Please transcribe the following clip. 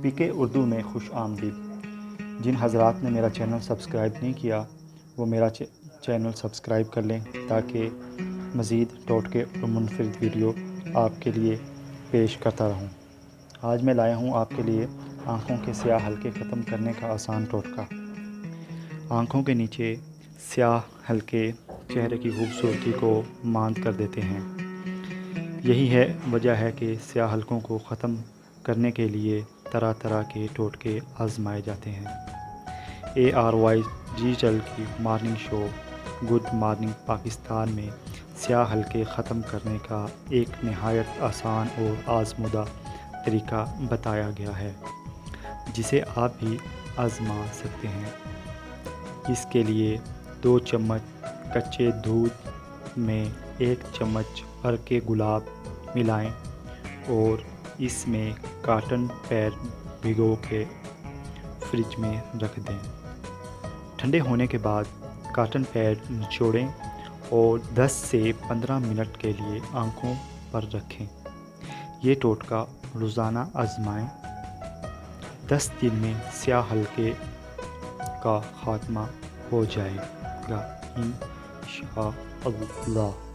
پی کے اردو میں خوش آمدید۔ جن حضرات نے میرا چینل سبسکرائب نہیں کیا وہ میرا چینل سبسکرائب کر لیں تاکہ مزید ٹوٹکے اور منفرد ویڈیو آپ کے لیے پیش کرتا رہوں۔ آج میں لایا ہوں آپ کے لیے آنکھوں کے سیاہ حلقے ختم کرنے کا آسان ٹوٹکا۔ آنکھوں کے نیچے سیاہ حلقے چہرے کی خوبصورتی کو ماند کر دیتے ہیں۔ یہی وجہ ہے کہ سیاہ حلقوں کو ختم کرنے کے لیے طرح طرح کے ٹوٹکے آزمائے جاتے ہیں۔ ARY ڈیجیٹل کی morning show good morning Pakistan میں سیاہ حلقے ختم کرنے کا ایک نہایت آسان اور آزمودہ طریقہ بتایا گیا ہے جسے آپ بھی آزما سکتے ہیں۔ اس کے لیے 2 چمچ کچے دودھ میں 1 چمچ عرق گلاب ملائیں اور اس میں کاٹن پیڈ بھگو کے فریج میں رکھ دیں۔ ٹھنڈے ہونے کے بعد کاٹن پیڈ نچوڑیں اور 10 سے 15 منٹ کے لیے آنکھوں پر رکھیں۔ یہ ٹوٹکا روزانہ آزمائیں۔ 10 دن میں سیاہ حلقے کا خاتمہ ہو جائے گا انشاء اللہ۔